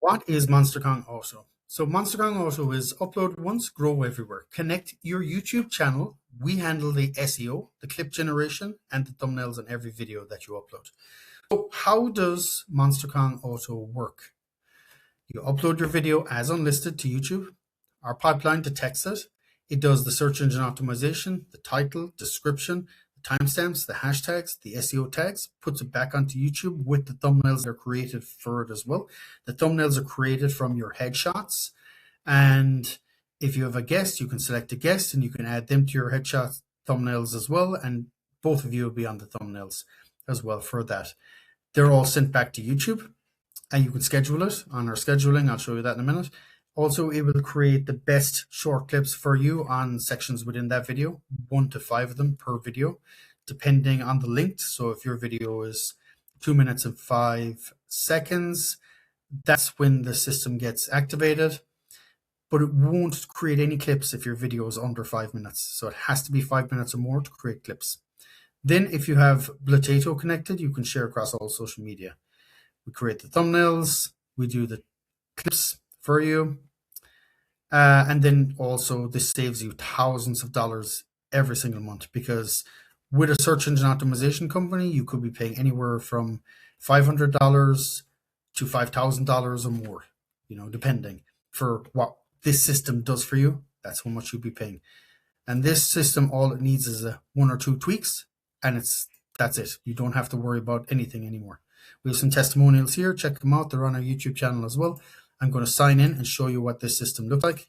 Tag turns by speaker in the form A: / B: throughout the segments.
A: What is MonsterKong Auto? So MonsterKong Auto is upload once, grow everywhere. Connect your YouTube channel. We handle the SEO, the clip generation, and the thumbnails on every video that you upload. So how does MonsterKong Auto work? You upload your video as unlisted to YouTube. Our pipeline detects it. It does the search engine optimization, the title, description, the timestamps, the hashtags, the SEO tags, puts it back onto YouTube with the thumbnails that are created for it as well. The thumbnails are created from your headshots. And if you have a guest, you can select a guest and you can add them to your headshot thumbnails as well. And both of you will be on the thumbnails as well for that. They're all sent back to YouTube. And you can schedule it on our scheduling. I'll show you that in a minute. Also, it will create the best short clips for you on sections within that video, 1 to 5 of them per video, depending on the length. So if your video is 2 minutes and 5 seconds, that's when the system gets activated. But it won't create any clips if your video is under 5 minutes. So it has to be 5 minutes or more to create clips. Then if you have Potato connected, you can share across all social media. We create the thumbnails, we do the clips for you. And then also this saves you thousands of dollars every single month, because with a search engine optimization company, you could be paying anywhere from $500 to $5,000 or more, depending for what this system does for you. That's how much you'll be paying. And this system, all it needs is 1 or 2 tweaks, and that's it. You don't have to worry about anything anymore. We have some testimonials here. Check them out. They're on our YouTube channel as well. I'm going to sign in and show you what this system looks like.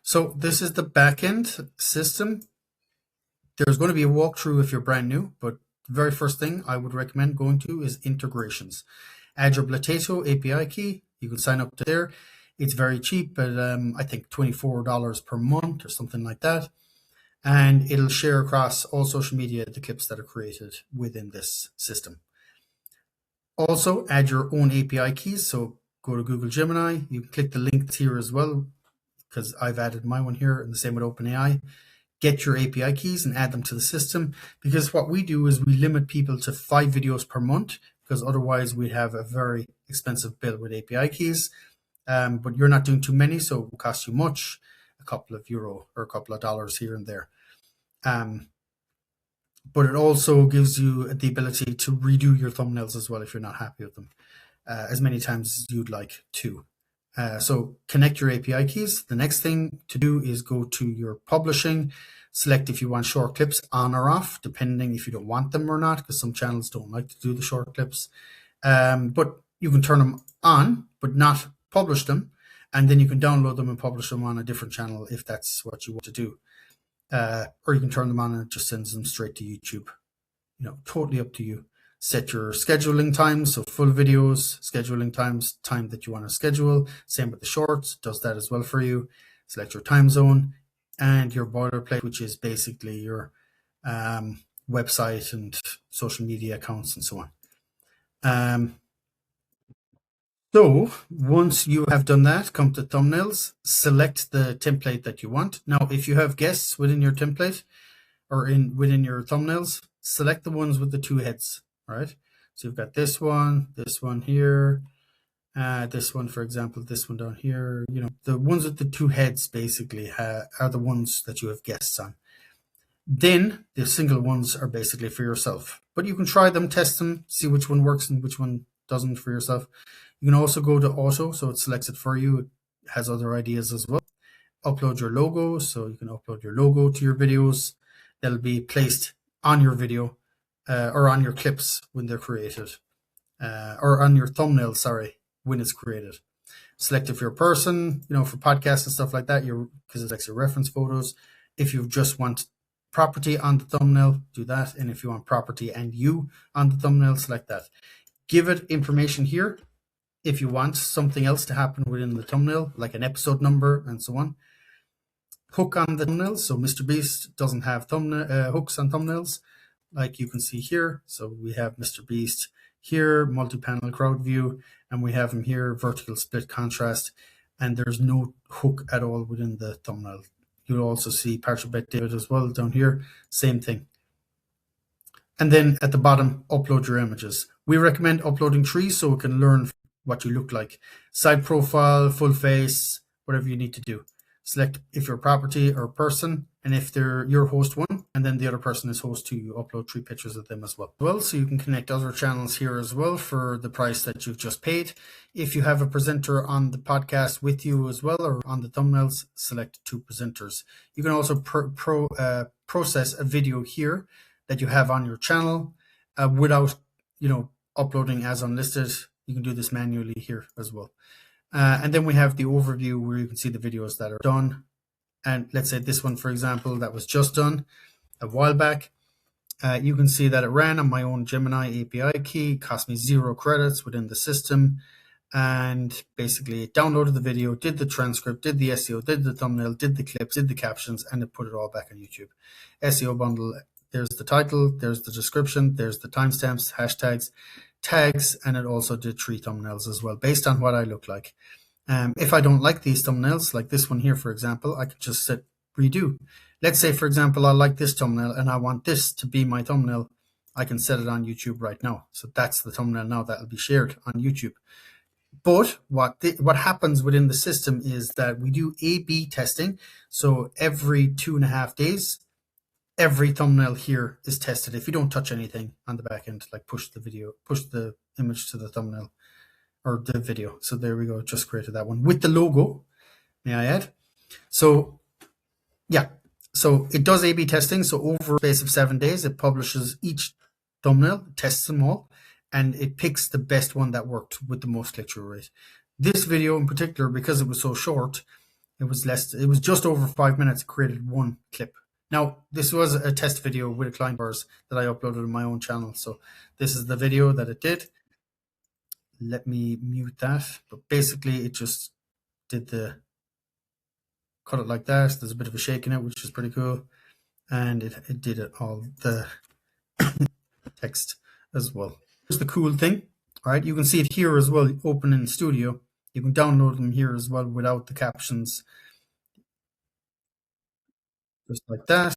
A: So this is the backend system. There's going to be a walkthrough if you're brand new, but the very first thing I would recommend going to is integrations. Add your Potato API key. You can sign up to there. It's very cheap, but I think $24 per month or something like that. And it'll share across all social media the clips that are created within this system. Also, add your own API keys. So go to Google Gemini. You can click the link here as well, because I've added my one here, and the same with OpenAI. Get your API keys and add them to the system, because what we do is we limit people to 5 videos per month, because otherwise we'd have a very expensive bill with API keys. But you're not doing too many, so it will cost you much. A couple of euro or a couple of dollars here and there. But it also gives you the ability to redo your thumbnails as well if you're not happy with them, as many times as you'd like to. So connect your API keys. The next thing to do is go to your publishing, select if you want short clips on or off, depending if you don't want them or not, because some channels don't like to do the short clips. But you can turn them on, but not publish them. And then you can download them and publish them on a different channel if that's what you want to do. Or you can turn them on and it just sends them straight to YouTube. Totally up to you. Set your scheduling times, so full videos, scheduling times, time that you want to schedule. Same with the shorts, does that as well for you. Select your time zone and your boilerplate, which is basically your website and social media accounts and so on. So once you have done that, come to thumbnails, select the template that you want. Now, if you have guests within your template or within your thumbnails, select the ones with the 2 heads, right? So you've got this one here, this one, for example, this one down here. The ones with the 2 heads basically are the ones that you have guests on. Then the single ones are basically for yourself, but you can try them, test them, see which one works and which one doesn't for yourself. You can also go to auto, so it selects it for you. It has other ideas as well. Upload your logo, so you can upload your logo to your videos. They'll be placed on your video or on your clips when they're created, or on your thumbnail, when it's created. Select if you're a person, for podcasts and stuff like that, because it likes your reference photos. If you just want property on the thumbnail, do that. And if you want property and you on the thumbnail, select that. Give it information here if you want something else to happen within the thumbnail, like an episode number and so on. Hook on the thumbnail. So Mr. Beast doesn't have hooks on thumbnails, like you can see here. So we have Mr. Beast here, multi-panel crowd view, and we have him here, vertical split contrast, and there's no hook at all within the thumbnail. You'll also see Partial Bet David as well down here, same thing. And then at the bottom, upload your images. We recommend uploading 3 so it can learn what you look like. Side profile, full face, whatever you need to do. Select if you're a property or a person, and if they're your host 1, and then the other person is host 2, you upload 3 pictures of them as well. So you can connect other channels here as well for the price that you've just paid. If you have a presenter on the podcast with you as well, or on the thumbnails, select 2 presenters. You can also process a video here that you have on your channel without, uploading as unlisted. You can do this manually here as well. And then we have the overview where you can see the videos that are done. And let's say this one, for example, that was just done a while back. You can see that it ran on my own Gemini API key, cost me 0 credits within the system. And basically it downloaded the video, did the transcript, did the SEO, did the thumbnail, did the clips, did the captions, and it put it all back on YouTube. SEO bundle, there's the title, there's the description, there's the timestamps, hashtags, tags, and it also did 3 thumbnails as well based on what I look like. If I don't like these thumbnails, like this one here, for example, I could just set redo. Let's say, for example, I like this thumbnail and I want this to be my thumbnail. I can set it on YouTube right now. So that's the thumbnail now that will be shared on YouTube. But what happens within the system is that we do A/B testing. So every 2.5 days, every thumbnail here is tested. If you don't touch anything on the back end, like push the image to the thumbnail or the video. So there we go. Just created that one with the logo. May I add? So yeah. So it does A/B testing. So over a space of 7 days, it publishes each thumbnail, tests them all, and it picks the best one that worked with the most click-through rate. This video in particular, because it was so short, it was just over 5 minutes, it created 1 clip. Now, this was a test video with a client bars that I uploaded on my own channel. So this is the video that it did. Let me mute that. But basically, it just did cut it like that. There's a bit of a shake in it, which is pretty cool. And it did it all the text as well. Here's the cool thing. All right, you can see it here as well, open in Studio. You can download them here as well without the captions. Just like that.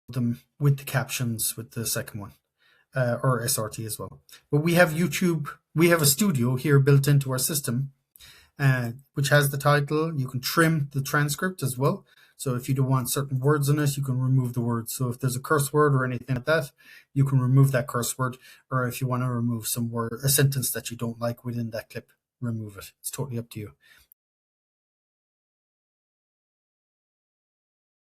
A: Them with the captions with the second one, or SRT as well. But we have a studio here built into our system, which has the title. You can trim the transcript as well. So if you don't want certain words in it, you can remove the words. So if there's a curse word or anything like that, you can remove that curse word. Or if you want to remove a sentence that you don't like within that clip, remove it. It's totally up to you.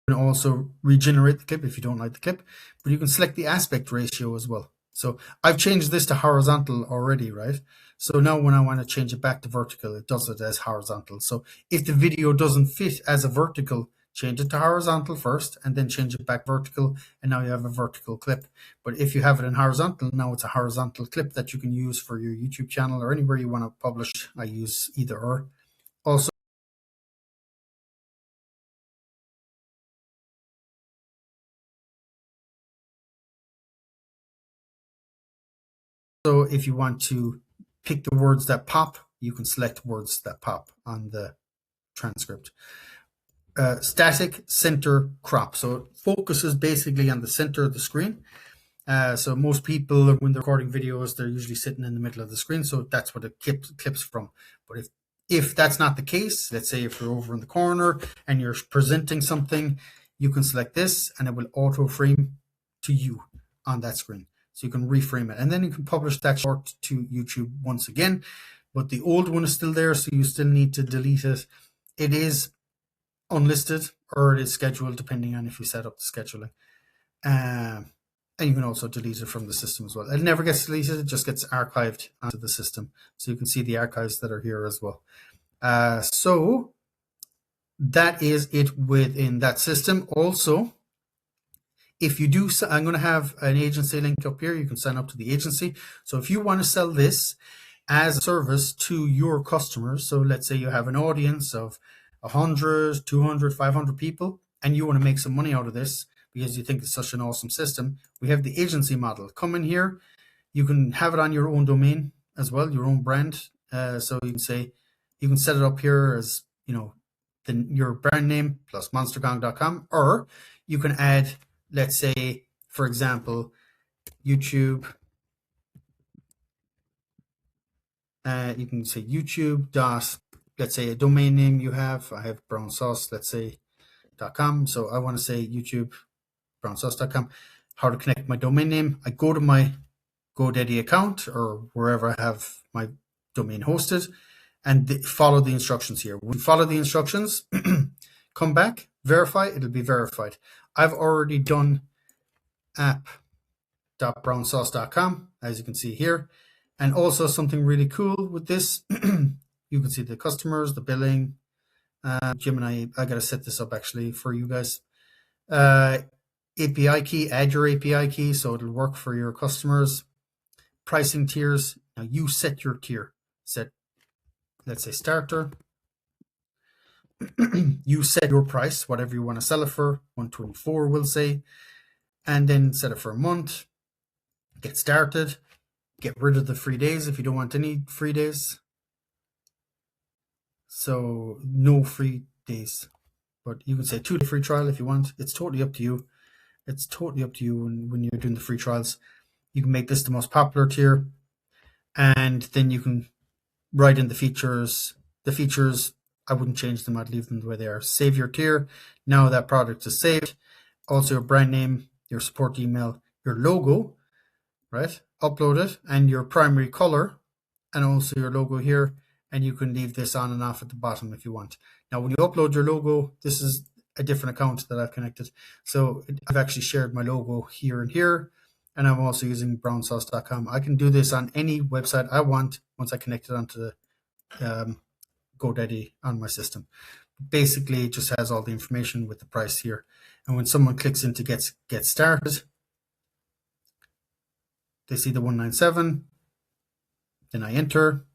A: You can also regenerate the clip if you don't like the clip, but you can select the aspect ratio as well. So I've changed this to horizontal already, right? So now when I want to change it back to vertical, it does it as horizontal. So if the video doesn't fit as a vertical, change it to horizontal first and then change it back vertical, and now you have a vertical clip. But if you have it in horizontal, now it's a horizontal clip that you can use for your YouTube channel or anywhere you want to publish. I use either or. Also, so if you want to pick the words that pop, you can select words that pop on the transcript. Static center crop. So it focuses basically on the center of the screen. So most people, when they're recording videos, they're usually sitting in the middle of the screen. So that's what it clips from. But if that's not the case, let's say if you're over in the corner and you're presenting something, you can select this and it will auto frame to you on that screen. So you can reframe it, and then you can publish that short to YouTube once again. But the old one is still there, so you still need to delete it. It is unlisted or it is scheduled, depending on if you set up the scheduling. And you can also delete it from the system as well. It never gets deleted, it just gets archived onto the system. So you can see the archives that are here as well. So that is it within that system. Also, if you do, I'm going to have an agency link up here. You can sign up to the agency. So if you want to sell this as a service to your customers, so let's say you have an audience of 100, 200, 500 people, and you want to make some money out of this because you think it's such an awesome system, we have the agency model. Come in here. You can have it on your own domain as well, your own brand. So you can say, you can set it up here as, your brand name plus monsterkong.com, or you can add, let's say, for example, YouTube. You can say YouTube dot, let's say a domain name you have. I have brown sauce, let's say .com. So I want to say YouTube brownsauce.com. How to connect my domain name. I go to my GoDaddy account or wherever I have my domain hosted and follow the instructions here. When you follow the instructions, come back, verify, it'll be verified. I've already done app.brownsauce.com, as you can see here. And also something really cool with this, you can see the customers, the billing. Gemini, I got to set this up actually for you guys. API key, add your API key so it'll work for your customers. Pricing tiers. Now you set your tier. Set, let's say starter. You set your price, whatever you want to sell it for. 124 we'll say, and then set it for a month. Get started. Get rid of the free days if you don't want any free days. So no free days, but you can say 2-day free trial if you want. It's totally up to you. It's totally up to you when you're doing the free trials. You can make this the most popular tier, and then you can write in the features. The features, I wouldn't change them. I'd leave them the way they are. Save your tier. Now that product is saved. Also your brand name, your support email, your logo, right? Upload it, and your primary color, and also your logo here. And you can leave this on and off at the bottom if you want. Now, when you upload your logo, this is a different account that I've connected. So I've actually shared my logo here and here, and I'm also using brownsauce.com. I can do this on any website I want once I connect it onto the GoDaddy on my system. Basically, it just has all the information with the price here. And when someone clicks into get started, they see the 197, then I enter,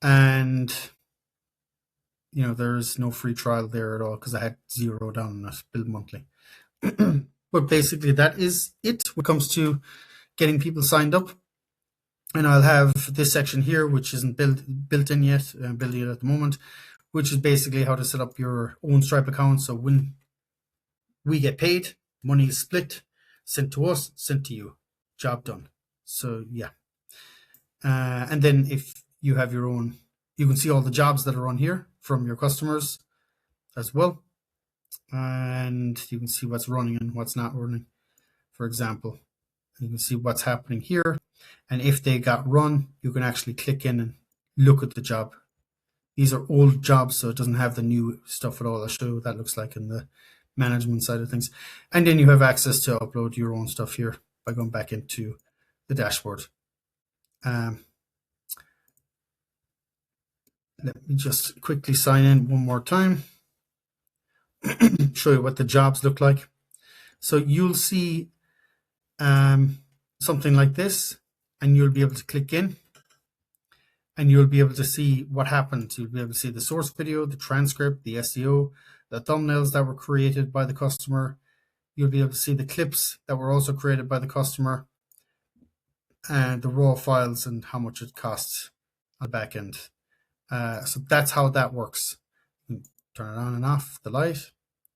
A: and there's no free trial there at all because I had 0 down on it, billed monthly. But basically that is it when it comes to getting people signed up. And I'll have this section here, which isn't built in yet, building it at the moment, which is basically how to set up your own Stripe account. So when we get paid, money is split, sent to us, sent to you, job done. So yeah. And then if you have your own, you can see all the jobs that are on here from your customers as well. And you can see what's running and what's not running. For example, you can see what's happening here. And if they got run, you can actually click in and look at the job. These are old jobs, so it doesn't have the new stuff at all. I'll show you what that looks like in the management side of things. And then you have access to upload your own stuff here by going back into the dashboard. Let me just quickly sign in one more time. Show you what the jobs look like. So you'll see something like this, and you'll be able to click in, and you'll be able to see what happened. You'll be able to see the source video, the transcript, the SEO, the thumbnails that were created by the customer. You'll be able to see the clips that were also created by the customer, and the raw files and how much it costs on the back end. So that's how that works. Turn it on and off the light,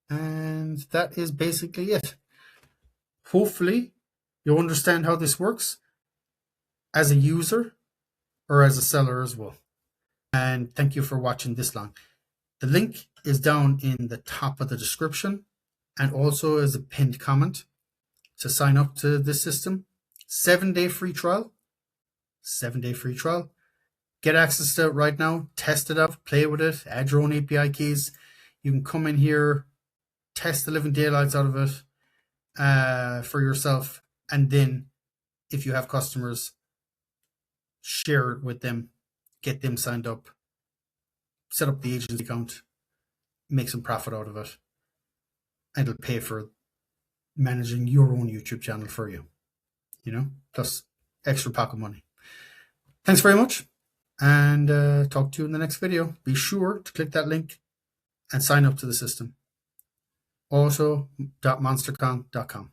A: and that is basically it. Hopefully you'll understand how this works as a user or as a seller as well. And thank you for watching this long. The link is down in the top of the description and also as a pinned comment to sign up to this system. 7-day free trial. 7-day free trial. Get access to it right now. Test it out. Play with it. Add your own API keys. You can come in here, test the living daylights out of it for yourself. And then if you have customers, share it with them. Get them signed up. Set up the agency account. Make some profit out of it. And it'll pay for managing your own YouTube channel for you. Plus extra pocket money. Thanks very much. And talk to you in the next video. Be sure to click that link and sign up to the system. Also.monsterkong.com.